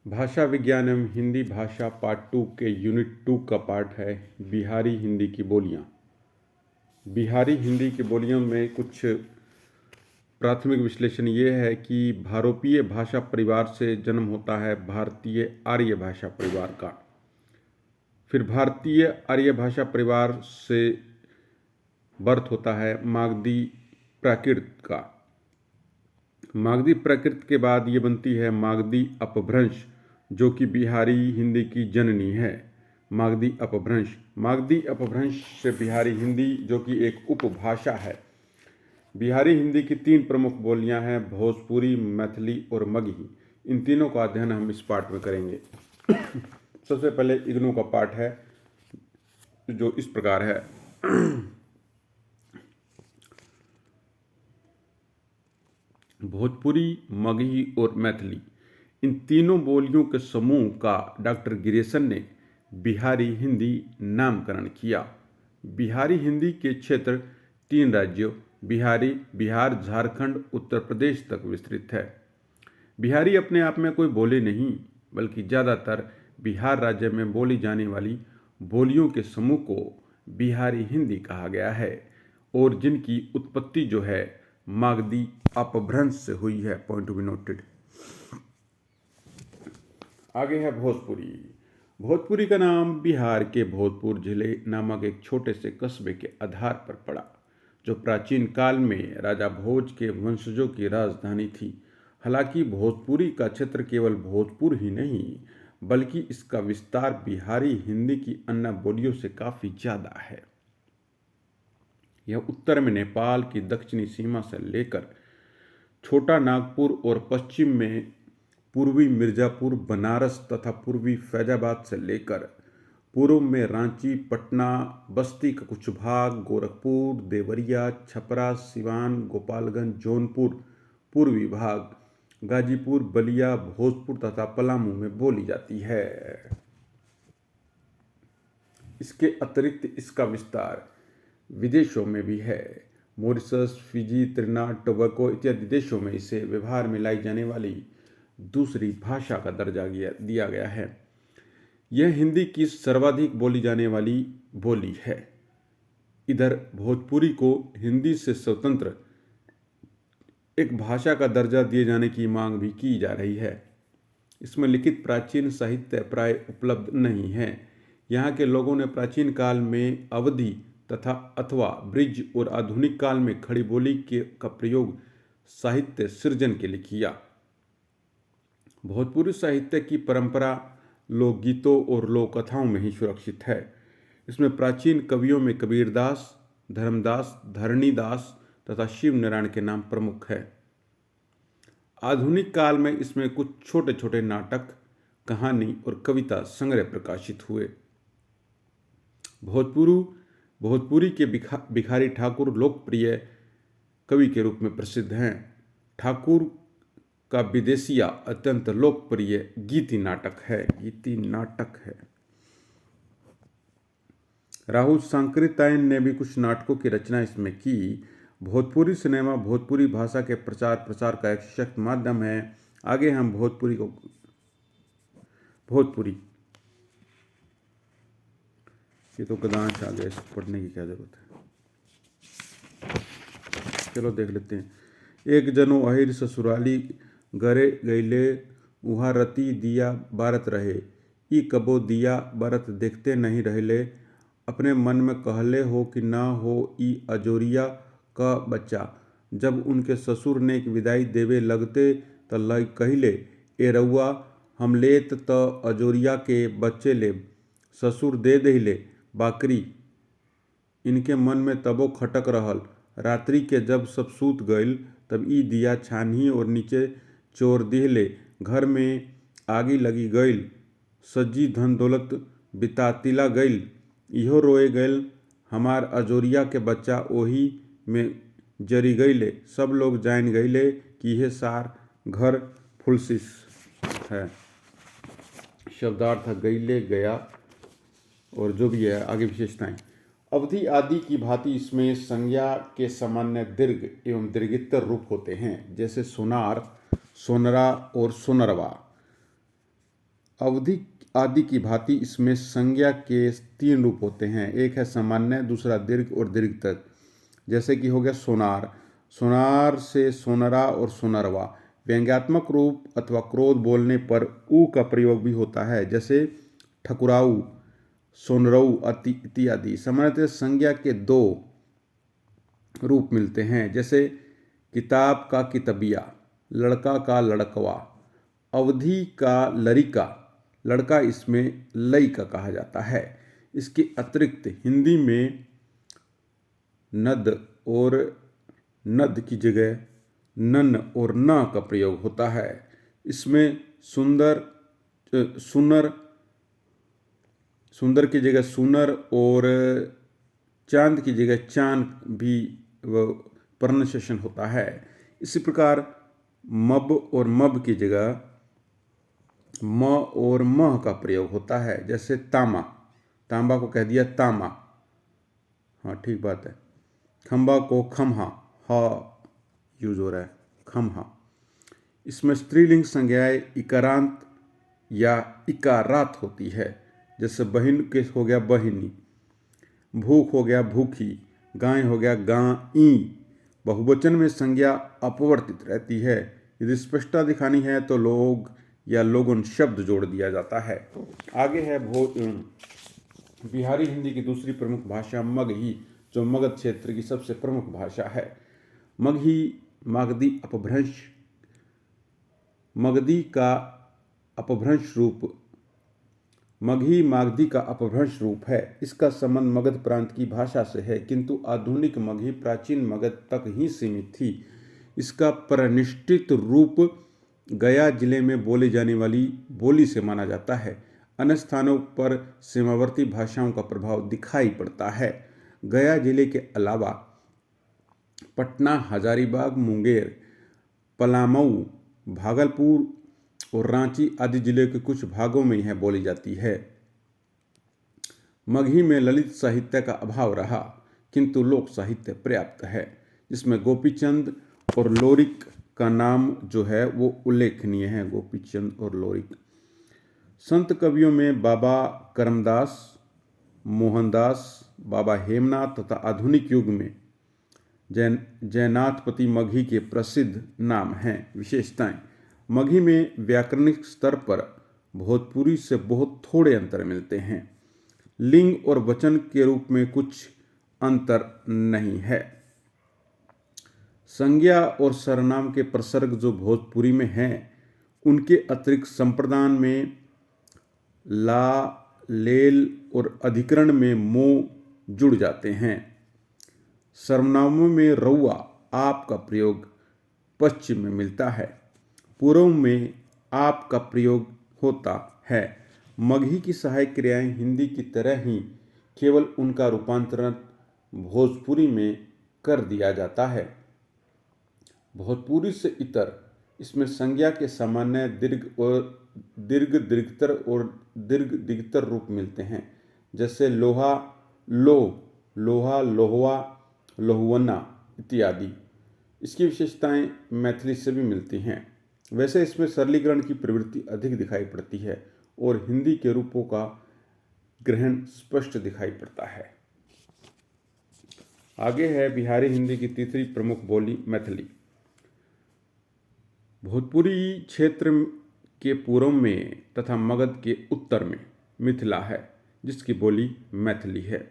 भाषा विज्ञान एवं हिंदी भाषा पार्ट 2 के यूनिट 2 का पार्ट है बिहारी हिंदी की बोलियाँ। बिहारी हिंदी की बोलियों में कुछ प्राथमिक विश्लेषण ये है कि भारोपीय भाषा परिवार से जन्म होता है भारतीय आर्य भाषा परिवार का। फिर भारतीय आर्य भाषा परिवार से बर्थ होता है मागधी प्राकृत का। मागधी प्राकृत के बाद ये बनती है मागधी अपभ्रंश, जो कि बिहारी हिंदी की जननी है। मागधी अपभ्रंश से बिहारी हिंदी, जो कि एक उपभाषा है। बिहारी हिंदी की 3 प्रमुख बोलियां हैं, भोजपुरी, मैथिली और मगही। इन तीनों का अध्ययन हम इस पाठ में करेंगे। सबसे पहले इग्नू का पाठ है, जो इस प्रकार है। भोजपुरी, मगही और मैथिली, इन तीनों बोलियों के समूह का डॉक्टर गिरेसन ने बिहारी हिंदी नामकरण किया। बिहारी हिंदी के क्षेत्र 3 राज्यों बिहार, झारखंड, उत्तर प्रदेश तक विस्तृत है। बिहारी अपने आप में कोई बोली नहीं, बल्कि ज़्यादातर बिहार राज्य में बोली जाने वाली बोलियों के समूह को बिहारी हिंदी कहा गया है, और जिनकी उत्पत्ति जो है मागधी अपभ्रंश से हुई है। Point to be noted. आगे है भोजपुरी। भोजपुरी का नाम बिहार के भोजपुर जिले नामक एक छोटे से कस्बे के आधार पर पड़ा, जो प्राचीन काल में राजा भोज के वंशजों की राजधानी थी। हालांकि भोजपुरी का क्षेत्र केवल भोजपुर ही नहीं, बल्कि इसका विस्तार बिहारी हिंदी की अन्य बोलियों से काफ़ी ज़्यादा है। यह उत्तर में नेपाल की दक्षिणी सीमा से लेकर छोटा नागपुर और पश्चिम में पूर्वी मिर्जापुर, बनारस तथा पूर्वी फैजाबाद से लेकर पूर्व में रांची, पटना, बस्ती का कुछ भाग, गोरखपुर, देवरिया, छपरा, सिवान, गोपालगंज, जौनपुर, पूर्वी भाग, गाजीपुर, बलिया, भोजपुर तथा पलामू में बोली जाती है। इसके अतिरिक्त इसका विस्तार विदेशों में भी है। मॉरिशस, फिजी, त्रिनाद, टोबैको इत्यादि देशों में इसे व्यवहार में लाई जाने वाली दूसरी भाषा का दर्जा दिया गया है। यह हिंदी की सर्वाधिक बोली जाने वाली बोली है। इधर भोजपुरी को हिंदी से स्वतंत्र एक भाषा का दर्जा दिए जाने की मांग भी की जा रही है। इसमें लिखित प्राचीन साहित्य प्राय उपलब्ध नहीं है। यहाँ के लोगों ने प्राचीन काल में अवधि तथा अथवा ब्रिज और आधुनिक काल में खड़ी बोली का प्रयोग साहित्य सृजन के लिए किया। भोजपुरी साहित्य की परंपरा लोकगीतों और लोक कथाओं में ही सुरक्षित है। इसमें प्राचीन कवियों में कबीरदास, धर्मदास, धरणीदास तथा शिव नारायण के नाम प्रमुख है। आधुनिक काल में इसमें कुछ छोटे छोटे नाटक, कहानी और कविता संग्रह प्रकाशित हुए। भोजपुरी के भिखारी ठाकुर लोकप्रिय कवि के रूप में प्रसिद्ध हैं। ठाकुर का विदेशिया अत्यंत लोकप्रिय गीति नाटक है। राहुल सांकृत्यायन ने भी कुछ नाटकों की रचना इसमें की। भोजपुरी सिनेमा भोजपुरी भाषा के प्रचार प्रसार का एक सशक्त माध्यम है। आगे हम भोजपुरी ये तो गदांश आ गया, इसको पढ़ने की क्या जरूरत है। चलो देख लेते हैं। एक जनो अहिर ससुराली गरे गईले, उहा रती दिया बारत रहे। ई कबो दिया बारत देखते नहीं रहले, अपने मन में कहले हो कि ना हो ई अजोरिया का बच्चा। जब उनके ससुर ने विदाई देवे लगते त कहिले, ए रउआ हम लेत त अजोरिया के बच्चे लेब, ससुर दे देहिले बाकरी। इनके मन में तबो खटक रहल। रात्रि के जब सब सूत गईल, तब ई दिया छानही और नीचे चोर दिहले। घर में आगी लगी गईल, सज्जी धन दौलत बितातिला गईल। इहो रोए गईल, हमार अजोरिया के बच्चा ओही में जरी गईले। सब लोग जान गईले कि यह सार घर फुलसिस है। शब्दार्थ गईले, गया, और जो भी है आगे विशेषताएं। अवधि आदि की भांति इसमें संज्ञा के सामान्य दीर्घ एवं दीर्घितर रूप होते हैं, जैसे सोनार, सोनरा और सोनरवा। अवधि आदि की भांति इसमें संज्ञा के 3 रूप होते हैं। एक है सामान्य, दूसरा दीर्घ और दीर्घतर। जैसे कि हो गया सोनार, सोनार से सोनरा और सोनरवा। व्यंग्यात्मक रूप अथवा क्रोध बोलने पर ऊ का प्रयोग भी होता है, जैसे ठकुराऊ, सोनरऊ इत्यादि। सामान्यतः संज्ञा के 2 रूप मिलते हैं, जैसे किताब का कितबिया, लड़का का लड़कवा, अवधि का लरिका, लड़का इसमें लइका कहा जाता है। इसके अतिरिक्त हिंदी में नद और नद की जगह नन और न का प्रयोग होता है। इसमें सुनर सुंदर की जगह सुनर और चांद की जगह चांद भी प्रोनाउंसिएशन होता है। इसी प्रकार मब और मब की जगह म और म का प्रयोग होता है, जैसे तामा, तांबा को कह दिया तामा, हाँ ठीक बात है। खंबा को खमहा, हा यूज हो रहा है, खमहा। इसमें स्त्रीलिंग संज्ञाएं इकारांत या इकारात होती है, जैसे बहिन के हो गया बहिनी, भूख हो गया भूखी, गाय हो गया गाई। बहुवचन में संज्ञा अपवर्तित रहती है। यदि स्पष्टता दिखानी है तो लोग या लोगों शब्द जोड़ दिया जाता है। आगे है बिहारी हिंदी की दूसरी प्रमुख भाषा मगही, जो मगध क्षेत्र की सबसे प्रमुख भाषा है। मगही मागधी अपभ्रंश, मगधी का अपभ्रंश रूप, मगही मागधी का अपभ्रंश रूप है। इसका संबंध मगध प्रांत की भाषा से है, किंतु आधुनिक मगही प्राचीन मगध तक ही सीमित थी। इसका प्रतिष्ठित रूप गया जिले में बोली जाने वाली बोली से माना जाता है। अन्य स्थानों पर सीमावर्ती भाषाओं का प्रभाव दिखाई पड़ता है। गया जिले के अलावा पटना, हजारीबाग, मुंगेर, पलामऊ, भागलपुर और रांची आदि जिले के कुछ भागों में यह बोली जाती है। मगही में ललित साहित्य का अभाव रहा, किंतु लोक साहित्य पर्याप्त है, जिसमें गोपीचंद और लोरिक का नाम जो है वो उल्लेखनीय है। गोपीचंद और लोरिक। संत कवियों में बाबा करमदास, मोहनदास, बाबा हेमनाथ तथा आधुनिक युग में जयनाथपति मगही के प्रसिद्ध नाम हैं। विशेषताएं: मगही में व्याकरणिक स्तर पर भोजपुरी से बहुत थोड़े अंतर मिलते हैं। लिंग और वचन के रूप में कुछ अंतर नहीं है। संज्ञा और सर्वनाम के प्रसर्ग जो भोजपुरी में हैं, उनके अतिरिक्त संप्रदान में ला, लेल और अधिकरण में मो जुड़ जाते हैं। सर्वनामों में रउआ, आप का प्रयोग पश्चिम में मिलता है, पूर्व में आप का प्रयोग होता है। मगही की सहायक क्रियाएं हिंदी की तरह ही केवल उनका रूपांतरण भोजपुरी में कर दिया जाता है। भोजपुरी से इतर इसमें संज्ञा के सामान्य दीर्घ दीर्घतर और दीर्घ दीर्घतर रूप मिलते हैं, जैसे लोहा, लोहा, लोहवा, लोहुवना इत्यादि। इसकी विशेषताएं मैथिली से भी मिलती हैं। वैसे इसमें सरलीकरण की प्रवृत्ति अधिक दिखाई पड़ती है और हिंदी के रूपों का ग्रहण स्पष्ट दिखाई पड़ता है। आगे है बिहारी हिंदी की तीसरी प्रमुख बोली मैथिली। भोजपुरी क्षेत्र के पूर्व में तथा मगध के उत्तर में मिथिला है, जिसकी बोली मैथिली है।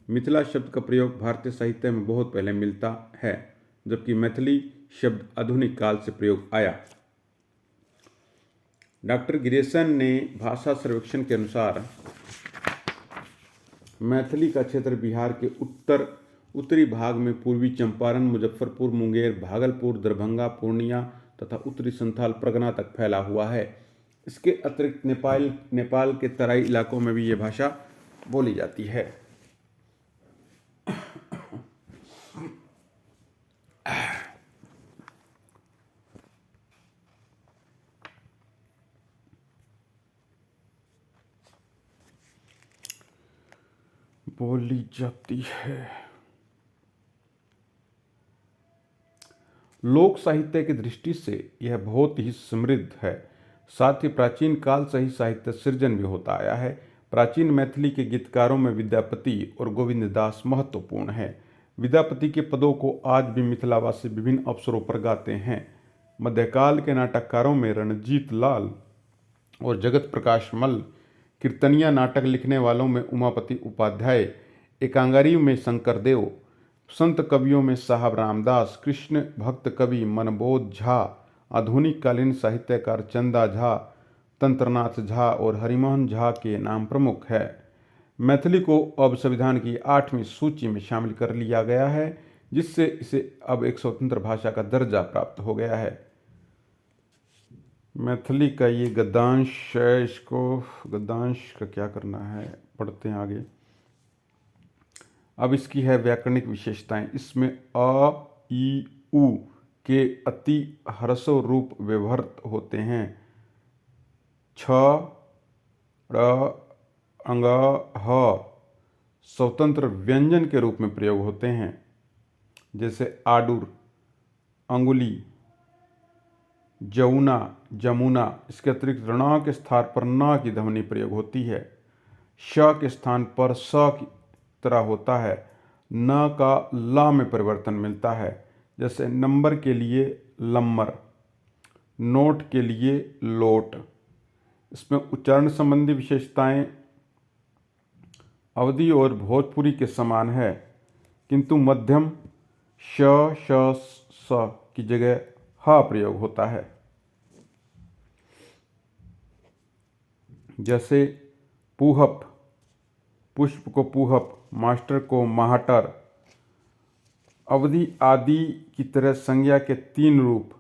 मिथिला शब्द का प्रयोग भारतीय साहित्य में बहुत पहले मिलता है, जबकि मैथिली शब्द आधुनिक काल से प्रयोग आया। डॉक्टर गिरेसन ने भाषा सर्वेक्षण के अनुसार मैथिली का क्षेत्र बिहार के उत्तरी भाग में पूर्वी चंपारण, मुजफ्फरपुर, मुंगेर, भागलपुर, दरभंगा, पूर्णिया तथा उत्तरी संथाल परगना तक फैला हुआ है। इसके अतिरिक्त नेपाल के तराई इलाकों में भी ये भाषा बोली जाती है। बोली जाती है। लोक साहित्य की दृष्टि से यह बहुत ही समृद्ध है। साथ ही प्राचीन काल से ही साहित्य सृजन भी होता आया है। प्राचीन मैथिली के गीतकारों में विद्यापति और गोविंद दास महत्वपूर्ण है। विद्यापति के पदों को आज भी मिथिलावासी विभिन्न अवसरों पर गाते हैं। मध्यकाल के नाटककारों में रणजीत लाल और जगत प्रकाश मल्ल, कीर्तनिया नाटक लिखने वालों में उमापति उपाध्याय, एकांगारी में शंकरदेव, संत कवियों में साहब रामदास, कृष्ण भक्त कवि मनबोध झा, आधुनिक कालीन साहित्यकार चंदा झा, तंत्रनाथ झा और हरिमोहन झा के नाम प्रमुख है। मैथिली को अब संविधान की 8वीं सूची में शामिल कर लिया गया है, जिससे इसे अब एक स्वतंत्र भाषा का दर्जा प्राप्त हो गया है। मैथिली का ये गद्यांश है, इसको गद्यांश का क्या करना है पढ़ते हैं आगे। अब इसकी है व्याकरणिक विशेषताएं। इसमें अ, ई, उ के अति ह्रस्व रूप व्यवहृत होते हैं। छ, ड़, अंग, ह स्वतंत्र व्यंजन के रूप में प्रयोग होते हैं, जैसे आडूर, अंगुली, जमुना, जमुना। इसके अतिरिक्त ऋण के स्थान पर न की ध्वनि प्रयोग होती है। श के स्थान पर स की तरह होता है। न का ला में परिवर्तन मिलता है, जैसे नंबर के लिए लम्बर, नोट के लिए लोट। इसमें उच्चारण संबंधी विशेषताएं अवधी और भोजपुरी के समान है, किंतु मध्यम श, श, स की जगह ह प्रयोग होता है। जैसे पूहप, पुष्प को पूहप, मास्टर को माहटर। अवधि आदि की तरह संज्ञा के 3 रूप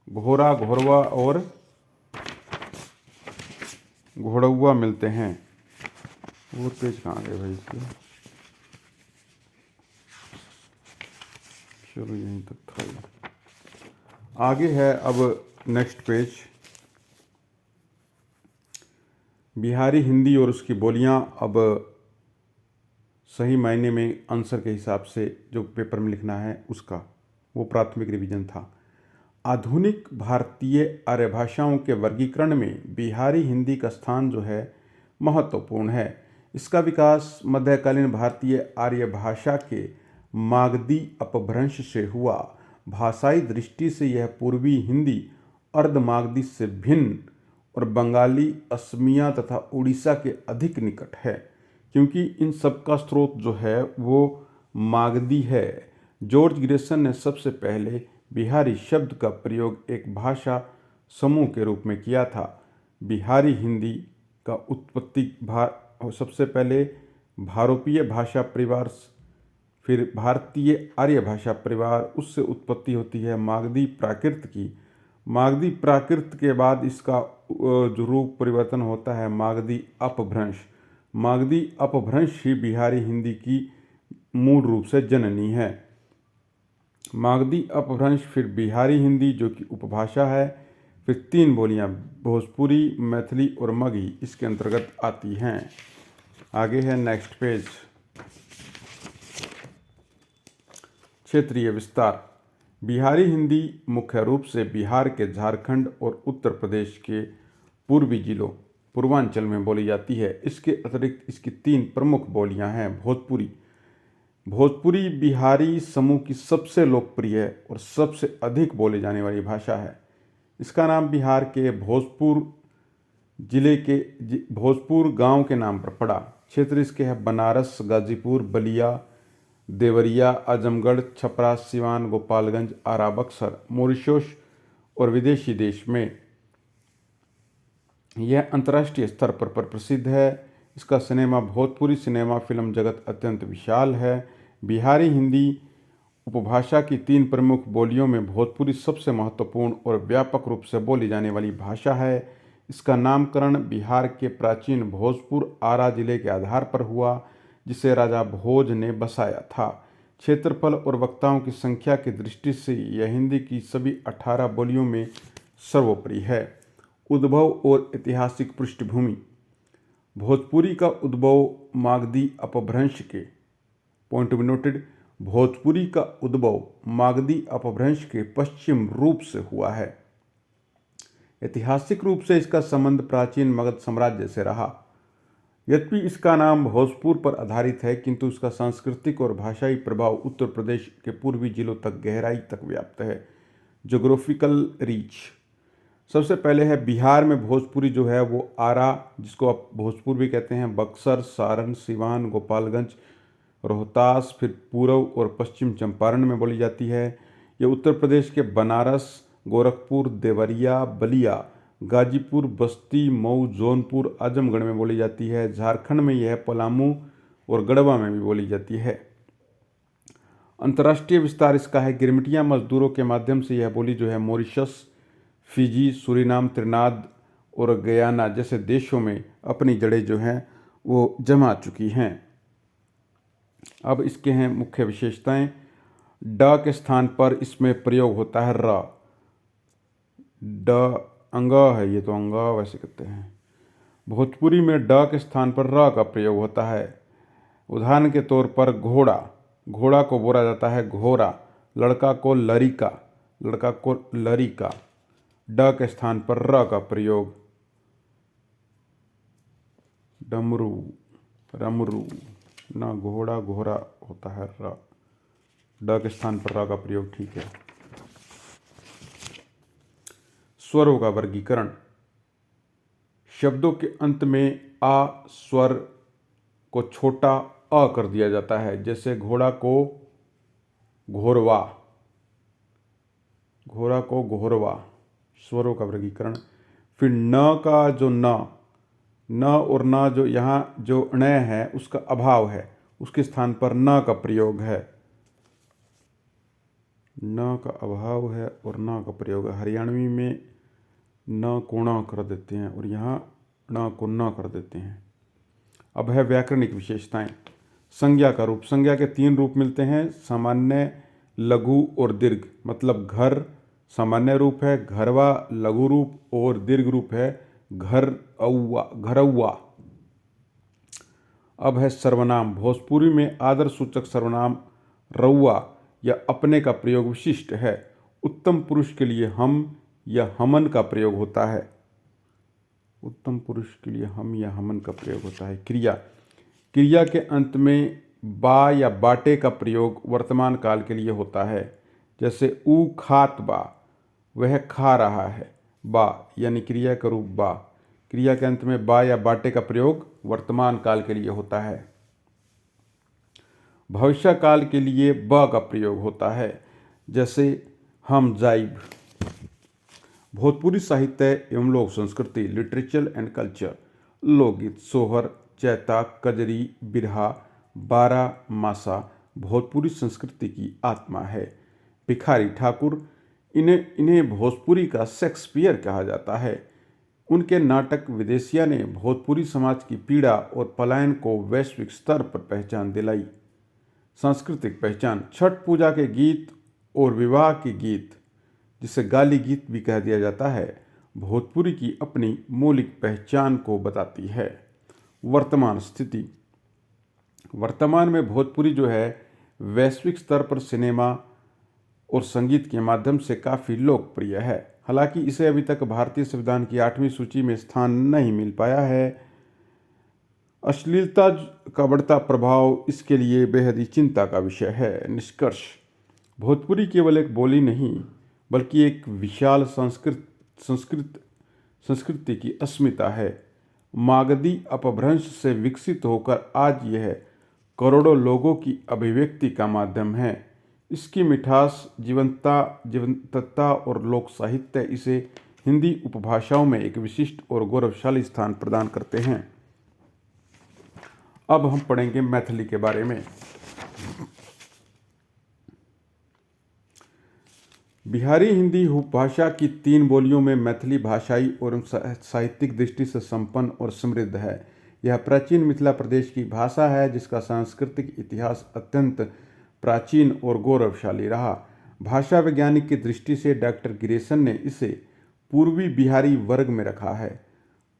घोड़ा, घोरवा और घोड़ुआ मिलते हैं। और पेज कहाँ गए भाई इसके? चलो यहीं तक था। आगे है अब नेक्स्ट पेज, बिहारी हिंदी और उसकी बोलियां। अब सही मायने में आंसर के हिसाब से जो पेपर में लिखना है उसका, वो प्राथमिक रिवीजन था। आधुनिक भारतीय आर्य भाषाओं के वर्गीकरण में बिहारी हिंदी का स्थान जो है महत्वपूर्ण है। इसका विकास मध्यकालीन भारतीय आर्य भाषा के मागधी अपभ्रंश से हुआ। भाषाई दृष्टि से यह पूर्वी हिंदी अर्धमागधी से भिन्न और बंगाली, असमिया तथा उड़ीसा के अधिक निकट है, क्योंकि इन सब का स्रोत जो है वो मागधी है। जॉर्ज ग्रेसन ने सबसे पहले बिहारी शब्द का प्रयोग एक भाषा समूह के रूप में किया था। बिहारी हिंदी का उत्पत्ति सबसे पहले भारोपीय भाषा परिवार, फिर भारतीय आर्य भाषा परिवार, उससे उत्पत्ति होती है मागधी प्राकृत की। मागधी प्राकृत के बाद इसका जो रूप परिवर्तन होता है मागधी अपभ्रंश। मागधी अपभ्रंश ही बिहारी हिंदी की मूल रूप से जननी है। मागधी अपभ्रंश, फिर बिहारी हिंदी जो कि उपभाषा है, फिर 3 बोलियां भोजपुरी, मैथिली और मगही इसके अंतर्गत आती हैं। आगे है नेक्स्ट पेज, क्षेत्रीय विस्तार। बिहारी हिंदी मुख्य रूप से बिहार के झारखंड और उत्तर प्रदेश के पूर्वी जिलों पूर्वांचल में बोली जाती है। इसके अतिरिक्त इसकी 3 प्रमुख बोलियां हैं। भोजपुरी, भोजपुरी बिहारी समूह की सबसे लोकप्रिय और सबसे अधिक बोली जाने वाली भाषा है। इसका नाम बिहार के भोजपुर जिले के भोजपुर गांव के नाम पर पड़ा। क्षेत्र इसके है बनारस, गाजीपुर, बलिया, देवरिया, आजमगढ़, छपरा, सिवान, गोपालगंज, आरा, बक्सर, मॉरिशस और विदेशी देश में यह अंतर्राष्ट्रीय स्तर पर प्रसिद्ध है। इसका सिनेमा, भोजपुरी सिनेमा फिल्म जगत अत्यंत विशाल है। बिहारी हिंदी उपभाषा की 3 प्रमुख बोलियों में भोजपुरी सबसे महत्वपूर्ण और व्यापक रूप से बोली जाने वाली भाषा है। इसका नामकरण बिहार के प्राचीन भोजपुर आरा जिले के आधार पर हुआ, जिसे राजा भोज ने बसाया था। क्षेत्रफल और वक्ताओं की संख्या की दृष्टि से यह हिंदी की सभी 18 बोलियों में सर्वोपरि है। उद्भव और ऐतिहासिक पृष्ठभूमि। भोजपुरी का उद्भव मागधी अपभ्रंश के point to be noted, Bhojpuri का उद्भव मागधी अपभ्रंश के पश्चिम रूप से हुआ है। ऐतिहासिक रूप से इसका संबंध प्राचीन मगध साम्राज्य से रहा। यद्यपि इसका नाम भोजपुर पर आधारित है, किंतु इसका सांस्कृतिक और भाषाई प्रभाव उत्तर प्रदेश के पूर्वी जिलों तक गहराई तक व्याप्त है। जोग्राफिकल रीच, सबसे पहले है बिहार में भोजपुरी जो है वो आरा, जिसको आप भोजपुर भी कहते हैं, बक्सर, सारण, सिवान, गोपालगंज, रोहतास, फिर पूर्व और पश्चिम चंपारण में बोली जाती है। ये उत्तर प्रदेश के बनारस, गोरखपुर, देवरिया, बलिया, गाजीपुर, बस्ती, मऊ, जौनपुर, आजमगढ़ में बोली जाती है। झारखंड में यह पलामू और गढ़वा में भी बोली जाती है। अंतर्राष्ट्रीय विस्तार इसका है। गिरमिटिया मजदूरों के माध्यम से यह बोली जो है मॉरिशस, फिजी, सूरीनाम, त्रिनाद और गयाना जैसे देशों में अपनी जड़ें जो हैं वो जमा चुकी हैं। अब इसके हैं मुख्य विशेषताएं। ड के स्थान पर इसमें प्रयोग होता है र। ड अंगा है, ये तो अंगा वैसे कहते हैं। भोजपुरी में ड के स्थान पर र का प्रयोग होता है। उदाहरण के तौर पर घोड़ा, घोड़ा को बोला जाता है घोड़ा। लड़का को लड़िका, लड़का को लड़िका। ड के स्थान पर र का प्रयोग। डमरू, रमरू, ना घोड़ा घोड़ा होता है र। ड के स्थान पर र का प्रयोग, ठीक है। स्वरों का वर्गीकरण। शब्दों के अंत में आ स्वर को छोटा अ कर दिया जाता है, जैसे घोड़ा को घोरवा, घोड़ा को घोरवा। स्वरों का वर्गीकरण। फिर न का जो न और न जो यहाँ जो ण है उसका अभाव है, उसके स्थान पर न का प्रयोग है। न का अभाव है और न का प्रयोग है। हरियाणवी में न को न कर देते हैं और यहाँ न को न कर देते हैं। अब है व्याकरणिक विशेषताएं। संज्ञा का रूप। संज्ञा के 3 रूप मिलते हैं, सामान्य, लघु और दीर्घ। मतलब घर सामान्य रूप है, घरवा लघु रूप और दीर्घ रूप है घर औवा, घरौवा। अब है सर्वनाम। भोजपुरी में आदर सूचक सर्वनाम रउआ या अपने का प्रयोग विशिष्ट है। उत्तम पुरुष के लिए हम या हमन का प्रयोग होता है। उत्तम पुरुष के लिए हम या हमन का प्रयोग होता है। क्रिया। क्रिया के अंत में बा या बाटे का प्रयोग वर्तमान काल के लिए होता है। जैसे ऊ खात बा, वह खा रहा है। बा यानी क्रिया का रूप बा। क्रिया के अंत में बा या बाटे का प्रयोग वर्तमान काल के लिए होता है। भविष्य काल के लिए ब का प्रयोग होता है, जैसे हम जाइब। भोजपुरी साहित्य एवं लोक संस्कृति, लिटरेचर एंड कल्चर। लोकगीत, सोहर, चैता, कजरी, बिरहा, बारह मासा भोजपुरी संस्कृति की आत्मा है। भिखारी ठाकुर, इन्हें भोजपुरी का शेक्सपियर कहा जाता है। उनके नाटक विदेशिया ने भोजपुरी समाज की पीड़ा और पलायन को वैश्विक स्तर पर पहचान दिलाई। सांस्कृतिक पहचान। छठ पूजा के गीत और विवाह के गीत, जिसे गाली गीत भी कह दिया जाता है, भोजपुरी की अपनी मौलिक पहचान को बताती है। वर्तमान स्थिति। वर्तमान में भोजपुरी जो है वैश्विक स्तर पर सिनेमा और संगीत के माध्यम से काफ़ी लोकप्रिय है। हालांकि इसे अभी तक भारतीय संविधान की 8वीं सूची में स्थान नहीं मिल पाया है। अश्लीलता का बढ़ता प्रभाव इसके लिए बेहद ही चिंता का विषय है। निष्कर्ष। भोजपुरी केवल एक बोली नहीं बल्कि एक विशाल संस्कृति की अस्मिता है। मागधी अपभ्रंश से विकसित होकर आज यह करोड़ों लोगों की अभिव्यक्ति का माध्यम है। इसकी मिठास, जीवंतता और लोक साहित्य इसे हिंदी उपभाषाओं में एक विशिष्ट और गौरवशाली स्थान प्रदान करते हैं। अब हम पढ़ेंगे मैथिली के बारे में। बिहारी हिंदी उपभाषा की 3 बोलियों में मैथिली भाषाई और साहित्यिक दृष्टि से संपन्न और समृद्ध है। यह प्राचीन मिथिला प्रदेश की भाषा है जिसका सांस्कृतिक इतिहास अत्यंत प्राचीन और गौरवशाली रहा। भाषा वैज्ञानिक की दृष्टि से डॉक्टर गिरेसन ने इसे पूर्वी बिहारी वर्ग में रखा है।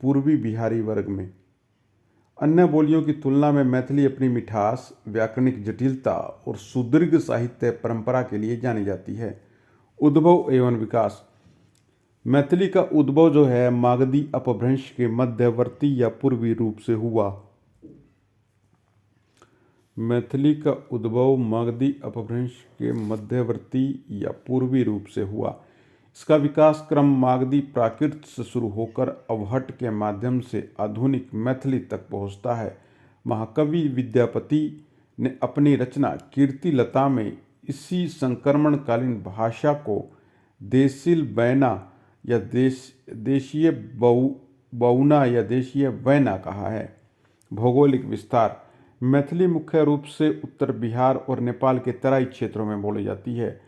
पूर्वी बिहारी वर्ग में। अन्य बोलियों की तुलना में मैथिली अपनी मिठास, व्याकरणिक जटिलता और सुदीर्घ साहित्य परंपरा के लिए जानी जाती है। उद्भव एवं विकास। मैथिली का उद्भव जो है मागधी अपभ्रंश के मध्यवर्ती या पूर्वी रूप से हुआ। मैथिली का उद्भव मागधी अपभ्रंश के मध्यवर्ती या पूर्वी रूप से हुआ। इसका विकास क्रम मागधी प्राकृत से शुरू होकर अवहट के माध्यम से आधुनिक मैथिली तक पहुंचता है। महाकवि विद्यापति ने अपनी रचना कीर्तिलता में इसी संक्रमणकालीन भाषा को देशील बैना या देशीय बउना या देशीय बैना कहा है। भौगोलिक विस्तार। मैथिली मुख्य रूप से उत्तर बिहार और नेपाल के तराई क्षेत्रों में बोली जाती है।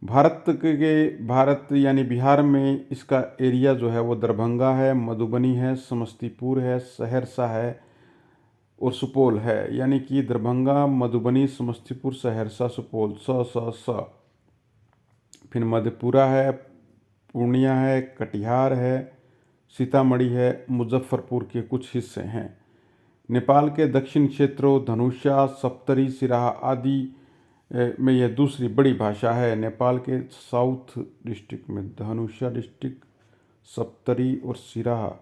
भारत यानी बिहार में इसका एरिया जो है वो दरभंगा है, मधुबनी है, समस्तीपुर है, सहरसा है और सुपौल है। यानी कि दरभंगा, मधुबनी, समस्तीपुर, सहरसा, सुपौल, स। फिर मधेपुरा है, पूर्णिया है, कटिहार है, सीतामढ़ी है, मुजफ्फरपुर के कुछ हिस्से हैं। नेपाल के दक्षिण क्षेत्रों धनुषा, सप्तरी, सिराहा आदि में यह दूसरी बड़ी भाषा है। नेपाल के साउथ डिस्ट्रिक्ट में धनुषा डिस्ट्रिक्ट, सप्तरी और सिराहा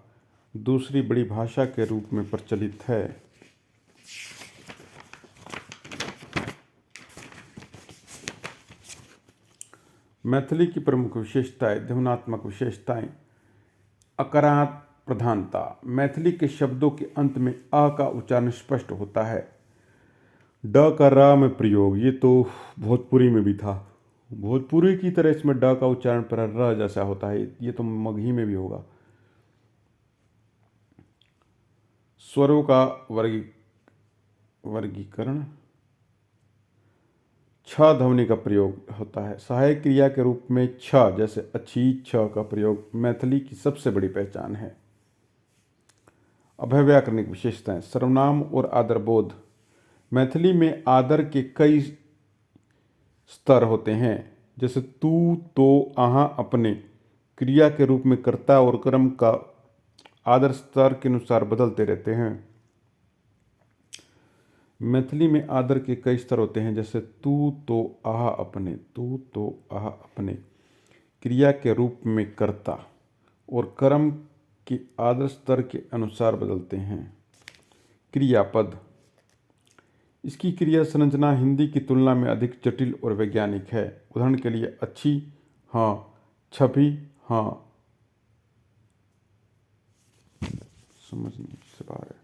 दूसरी बड़ी भाषा के रूप में प्रचलित है। मैथिली की प्रमुख विशेषताएं। ध्वन्यात्मक विशेषताएं। अकारांत प्रधानता। मैथिली के शब्दों के अंत में अ का उच्चारण स्पष्ट होता है। ड का र में प्रयोग, ये तो भोजपुरी में भी था। भोजपुरी की तरह इसमें ड का उच्चारण पर र जैसा होता है, ये तो मगही में भी होगा। स्वरों का वर्गीकरण। छ ध्वनि का प्रयोग होता है। सहायक क्रिया के रूप में छ जैसे अच्छी, छ का प्रयोग मैथिली की सबसे बड़ी पहचान है। अभय व्याकरणिक विशेषताएं। सर्वनाम और आदरबोध। मैथिली में आदर के कई स्तर होते हैं, जैसे तू, तो, आहाँ, अपने। क्रिया के रूप में कर्ता और कर्म का आदर स्तर के अनुसार बदलते रहते हैं। मैथिली में आदर के कई स्तर होते हैं, जैसे तू, तो, आह, अपने। तू, तो, आह, अपने क्रिया के रूप में कर्ता और कर्म के आदर स्तर के अनुसार बदलते हैं। क्रियापद। इसकी क्रिया संरचना हिंदी की तुलना में अधिक जटिल और वैज्ञानिक है। उदाहरण के लिए अच्छी, हाँ, छवि, हाँ। समझने से बाहर है।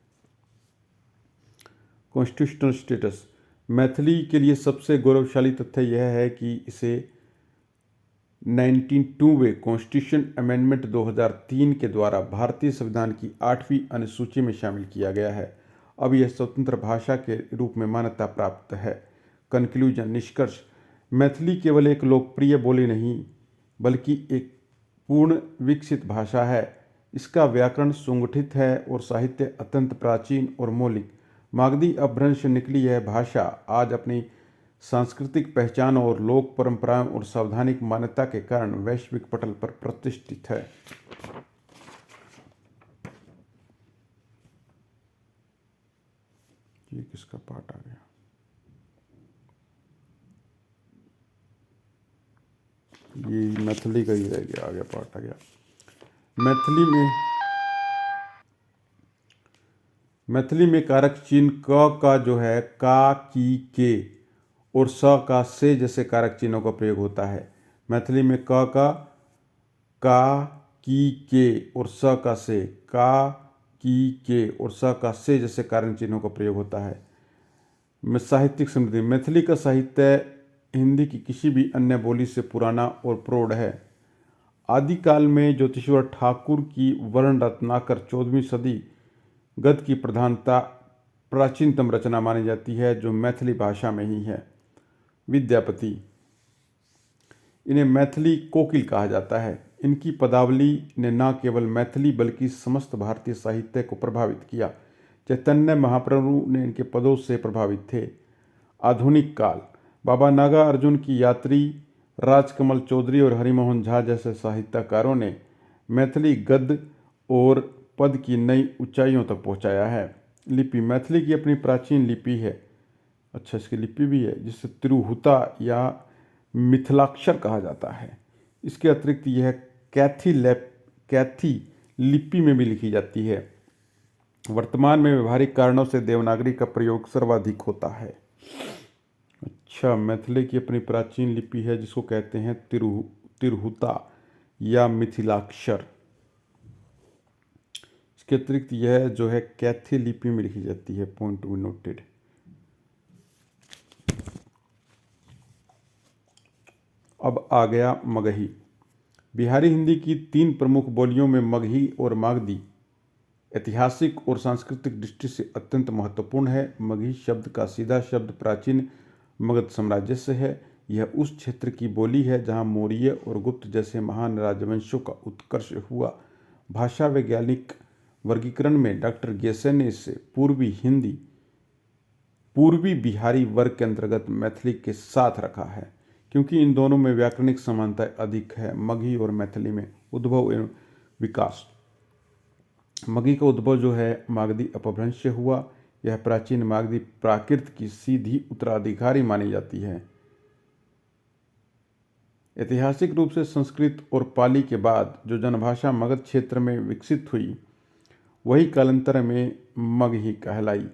Constitutional status. मैथिली के लिए सबसे गौरवशाली तथ्य यह है कि इसे 1992वें कॉन्स्टिट्यूशन अमेंडमेंट 2003 के द्वारा भारतीय संविधान की 8वीं अनुसूची में शामिल किया गया है। अब यह स्वतंत्र भाषा के रूप में मान्यता प्राप्त है। कंक्लूजन, निष्कर्ष। मैथिली केवल एक लोकप्रिय बोली नहीं बल्कि एक पूर्ण विकसित भाषा है। इसका व्याकरण सुगठित है और साहित्य अत्यंत प्राचीन और मौलिक। मागधी अपभ्रंश से निकली यह भाषा आज अपनी सांस्कृतिक पहचान और लोक परंपराओं और संवैधानिक मान्यता के कारण वैश्विक पटल पर प्रतिष्ठित है। ये किसका पाठ आ गया? ये मैथिली का ही रह गया, आ गया पाठ आ गया। मैथिली में कारक चिन्ह क का जो है का, की, के और स का से जैसे कारक चिन्हों का प्रयोग होता है। मैथिली में क का, की, के और स का से, का, की, के और स का से जैसे कारक चिन्हों का प्रयोग होता है। साहित्यिक समृद्धि। मैथिली का साहित्य हिंदी की किसी भी अन्य बोली से पुराना और प्रौढ़ है। आदिकाल में ज्योतिषवर ठाकुर की वर्ण रत्नाकर 14वीं सदी गद्य की प्रधानता प्राचीनतम रचना मानी जाती है, जो मैथिली भाषा में ही है। विद्यापति। इन्हें मैथिली कोकिल कहा जाता है। इनकी पदावली ने न केवल मैथिली बल्कि समस्त भारतीय साहित्य को प्रभावित किया। चैतन्य महाप्रभु ने इनके पदों से प्रभावित थे। आधुनिक काल। बाबा नागार्जुन की यात्री, राजकमल चौधरी और हरिमोहन झा जैसे साहित्यकारों ने मैथिली गद्य और पद की नई ऊंचाइयों तक पहुंचाया है। लिपि। मैथिली की अपनी प्राचीन लिपि है। अच्छा, इसकी लिपि भी है, जिसे तिरुहुता या मिथिलाक्षर कहा जाता है। इसके अतिरिक्त यह कैथी लिपि में भी लिखी जाती है। वर्तमान में व्यवहारिक कारणों से देवनागरी का प्रयोग सर्वाधिक होता है। अच्छा, मैथिली की अपनी प्राचीन लिपि है जिसको कहते हैं तिरहुता या मिथिलाक्षर। इसके अतिरिक्त यह जो है कैथी लिपि में लिखी जाती है। Point to be noted. अब आ गया मगही। बिहारी हिंदी की 3 प्रमुख बोलियों में मगही और मागधी ऐतिहासिक और सांस्कृतिक दृष्टि से अत्यंत महत्वपूर्ण है। मगही शब्द का सीधा शब्द प्राचीन मगध साम्राज्य से है। यह उस क्षेत्र की बोली है जहां मौर्य और गुप्त जैसे महान राजवंशों का उत्कर्ष हुआ। भाषा वैज्ञानिक वर्गीकरण में डॉक्टर गेसेन ने इसे पूर्वी बिहारी वर्ग के अंतर्गत मैथिली के साथ रखा है, क्योंकि इन दोनों में व्याकरणिक समानताएं अधिक है। मगही और मैथिली में उद्भव एवं विकास। मगही का उद्भव जो है मागधी अपभ्रंश से हुआ। यह प्राचीन मागधी प्राकृत की सीधी उत्तराधिकारी मानी जाती है। ऐतिहासिक रूप से संस्कृत और पाली के बाद जो जनभाषा मगध क्षेत्र में विकसित हुई वही कालांतर में मगही कहलाई।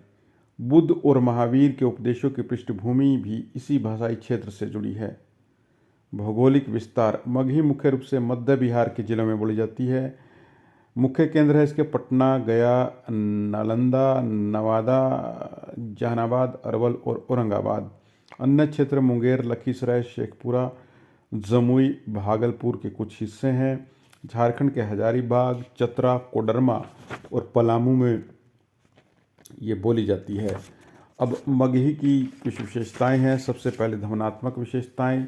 बुद्ध और महावीर के उपदेशों की पृष्ठभूमि भी इसी भाषाई क्षेत्र से जुड़ी है। भौगोलिक विस्तार। मगही मुख्य रूप से मध्य बिहार के जिलों में बोली जाती है। मुख्य केंद्र है इसके पटना, गया, नालंदा, नवादा, जहानाबाद, अरवल और औरंगाबाद। अन्य क्षेत्र मुंगेर, लखीसराय, शेखपुरा, जमुई, भागलपुर के कुछ हिस्से हैं। झारखंड के हजारीबाग, चतरा, कोडरमा और पलामू में ये बोली जाती है। अब मगही की कुछ विशेषताएं हैं। सबसे पहले ध्वन्यात्मक विशेषताएं।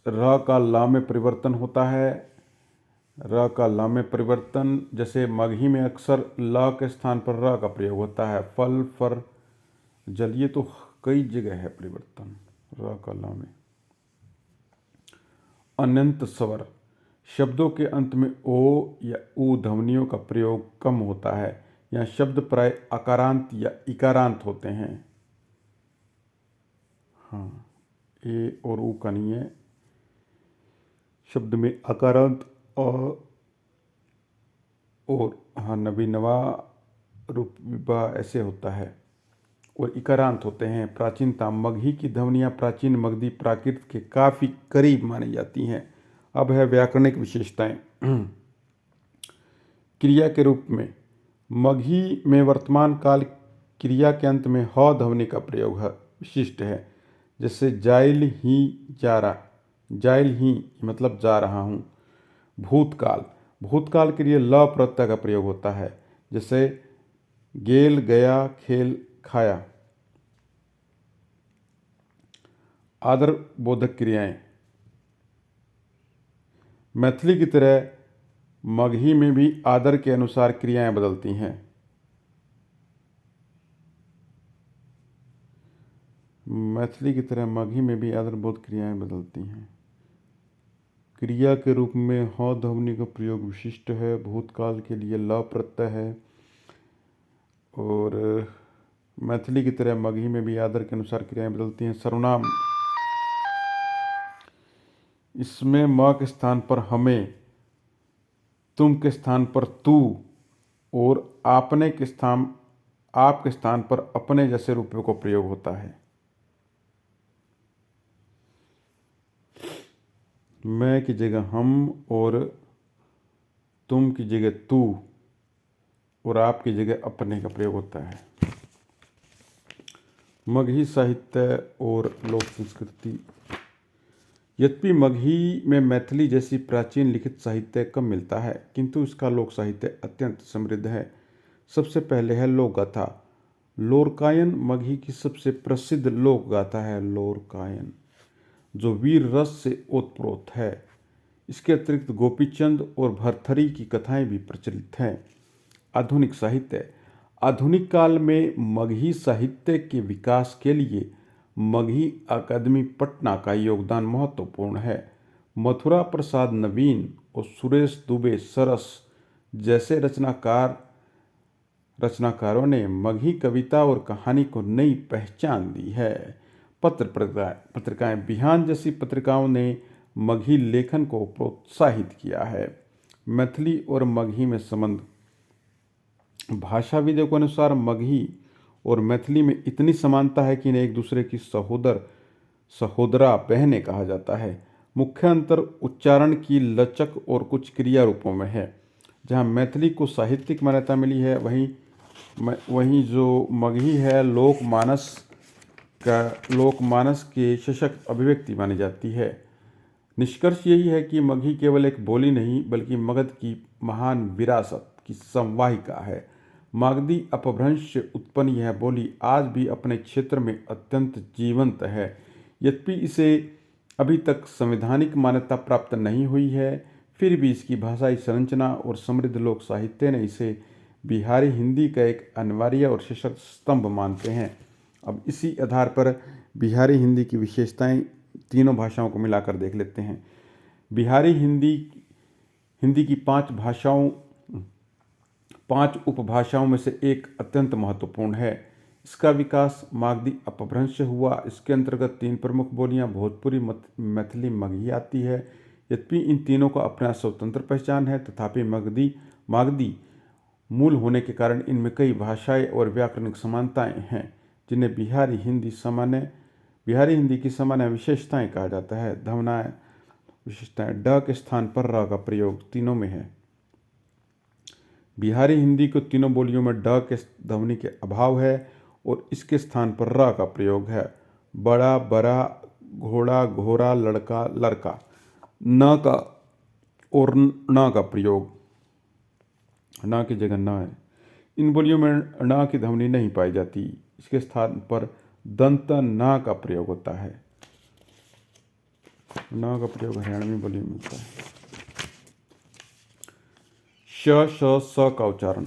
र का ला में परिवर्तन होता है। र का ला में परिवर्तन, जैसे मगही में अक्सर ल के स्थान पर र का प्रयोग होता है। फल, फर, जल, ये तो कई जगह है परिवर्तन र का ला में। अनंत स्वर। शब्दों के अंत में ओ या ऊ ध्वनियों का प्रयोग कम होता है। यहाँ शब्द प्राय अकारांत या इकारांत होते हैं। हाँ, ए और ऊ का नहीं है। शब्द में अकारांत और हाँ नबी नवा रूप विवाह ऐसे होता है और इकारांत होते हैं। प्राचीनता। मगही की ध्वनियाँ प्राचीन मगधी प्राकृत के काफ़ी करीब मानी जाती हैं। अब है व्याकरणिक विशेषताएं। क्रिया के रूप में मगही में वर्तमान काल क्रिया के अंत में ह ध्वनि का प्रयोग विशिष्ट है। जैसे जाइल ही जा रहा, जाइल ही मतलब जा रहा हूँ। भूतकाल। भूतकाल के लिए ल प्रत्यय का प्रयोग होता है। जैसे गेल, गया, खेल, खाया। आदर बोधक क्रियाएं। मैथिली की तरह मगही में भी आदर के अनुसार क्रियाएं बदलती हैं। मैथिली की तरह मगही में भी आदर बोध क्रियाएं बदलती हैं। क्रिया के रूप में ह ध्वनि का प्रयोग विशिष्ट है। भूतकाल के लिए ल प्रत्यय है। और मैथिली की तरह मगही में भी आदर के अनुसार क्रियाएं बदलती हैं। सर्वनाम। इसमें म के स्थान पर हमें, तुम के स्थान पर तू और आपने के स्थान आप के स्थान पर अपने जैसे रूपों का प्रयोग होता है। मैं की जगह हम और तुम की जगह तू और आप की जगह अपने का प्रयोग होता है। मगही साहित्य और लोक संस्कृति। यद्यपि मगही में मैथिली जैसी प्राचीन लिखित साहित्य कम मिलता है, किंतु इसका लोक साहित्य अत्यंत समृद्ध है। सबसे पहले है लोक गाथा। लोरकायन मगही की सबसे प्रसिद्ध लोक गाथा है। लोरकायन जो वीर रस से ओतप्रोत है। इसके अतिरिक्त गोपीचंद और भरथरी की कथाएं भी प्रचलित हैं। आधुनिक साहित्य। आधुनिक काल में मगही साहित्य के विकास के लिए मगही अकादमी पटना का योगदान महत्वपूर्ण है। मथुरा प्रसाद नवीन और सुरेश दुबे सरस जैसे रचनाकारों ने मगही कविता और कहानी को नई पहचान दी है। पत्रिकाएं। बिहान जैसी पत्रिकाओं ने मगही लेखन को प्रोत्साहित किया है। मैथिली और मगही में संबंध। भाषाविदों के अनुसार मगही और मैथिली में इतनी समानता है कि इन्हें एक दूसरे की सहोदरा बहनें कहा जाता है। मुख्य अंतर उच्चारण की लचक और कुछ क्रिया रूपों में है। जहाँ मैथिली को साहित्यिक मान्यता मिली है, वहीं जो मगही है लोकमानस के सशक्त अभिव्यक्ति मानी जाती है। निष्कर्ष यही है कि मगही केवल एक बोली नहीं बल्कि मगध की महान विरासत की संवाहिका है। मागधी अपभ्रंश से उत्पन्न यह बोली आज भी अपने क्षेत्र में अत्यंत जीवंत है। यद्यपि इसे अभी तक संवैधानिक मान्यता प्राप्त नहीं हुई है, फिर भी इसकी भाषाई संरचना और समृद्ध लोक साहित्य ने इसे बिहारी हिंदी का एक अनिवार्य और सशक्त स्तंभ मानते हैं। अब इसी आधार पर बिहारी हिंदी की विशेषताएं तीनों भाषाओं को मिलाकर देख लेते हैं। बिहारी हिंदी की 5 उपभाषाओं में से एक अत्यंत महत्वपूर्ण है। इसका विकास मागधी अपभ्रंश से हुआ। इसके अंतर्गत 3 प्रमुख बोलियां भोजपुरी, मैथिली, मगही आती है। यद्यपि इन तीनों का अपना स्वतंत्र पहचान है, तथापि मागधी मूल होने के कारण इनमें कई भाषाई और व्याकरणिक समानताएं हैं, जिन्हें बिहारी हिंदी की सामान्य विशेषताएं कहा जाता है। ध्वनियाँ विशेषताएं। ड के स्थान पर र का प्रयोग तीनों में है। बिहारी हिंदी को तीनों बोलियों में ड के ध्वनि के अभाव है और इसके स्थान पर र का प्रयोग है। बड़ा, बड़ा, घोड़ा, घोड़ा, लड़का, लड़का। न का और न का प्रयोग, न की जगह न है। इन बोलियों में न की ध्वनि नहीं पाई जाती। इसके स्थान पर दंत न का प्रयोग होता है। न का प्रयोग हरियाणवी बोलियों में होता है। श, श, स का उच्चारण।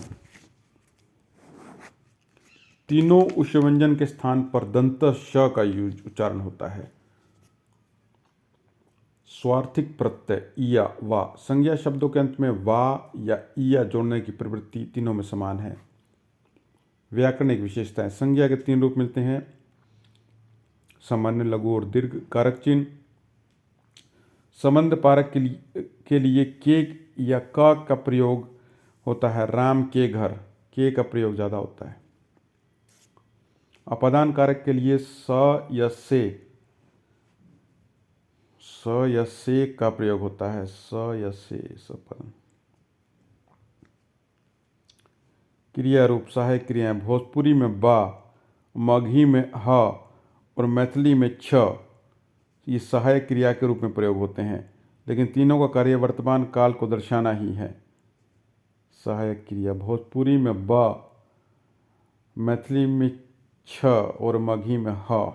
तीनों उच्चव्यंजन के स्थान पर दंत श का उच्चारण होता है। स्वार्थिक प्रत्यय इया, वा। संज्ञा शब्दों के अंत में वा या इया जोड़ने की प्रवृत्ति तीनों में समान है। व्याकरणिक विशेषताएं। संज्ञा के 3 रूप मिलते हैं: सामान्य, लघु और दीर्घ। कारक चिन्ह। संबंध कारक के लिए के या क का प्रयोग होता है। राम के घर, के का प्रयोग ज़्यादा होता है। अपादान कारक के लिए स या से का प्रयोग होता है। स या से, सपदन। क्रिया रूप। सहायक क्रियाएं। भोजपुरी में बा, मगही में ह और मैथिली में छ, ये सहायक क्रिया के रूप में प्रयोग होते हैं, लेकिन तीनों का कार्य वर्तमान काल को दर्शाना ही है। सहायक क्रिया। भोजपुरी में ब, मैथिली में छ और मगही में ह।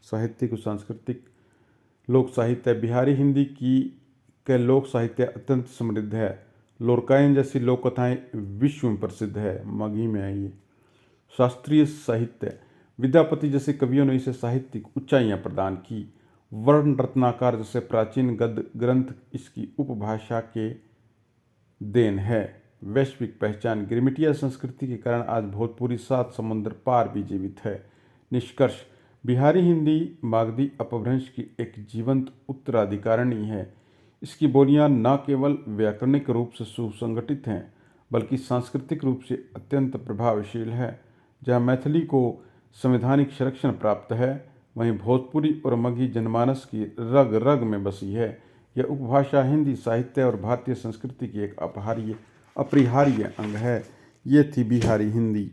साहित्यिक और सांस्कृतिक। लोक साहित्य। बिहारी हिंदी के लोक साहित्य अत्यंत समृद्ध है। लोरकायन जैसी लोक कथाएं विश्व में प्रसिद्ध है। मगही में है ये। शास्त्रीय साहित्य। विद्यापति जैसे कवियों ने इसे साहित्यिक ऊंचाइयां प्रदान की। वर्ण रत्नाकर जैसे प्राचीन गद्य ग्रंथ इसकी उपभाषा के देन है। वैश्विक पहचान। गिरमिटिया संस्कृति के कारण आज भोजपुरी 7 समुद्र पार भी जीवित है। निष्कर्ष। बिहारी हिंदी मागधी अपभ्रंश की एक जीवंत उत्तराधिकारिणी है। इसकी बोलियां न केवल व्याकरणिक रूप से सुसंगठित हैं, बल्कि सांस्कृतिक रूप से अत्यंत प्रभावशील है। जहाँ मैथिली को संवैधानिक संरक्षण प्राप्त है, वहीं भोजपुरी और मगही जनमानस की रग रग में बसी है। यह उपभाषा हिंदी साहित्य और भारतीय संस्कृति की एक अपरिहार्य अंग है। ये थी बिहारी हिंदी।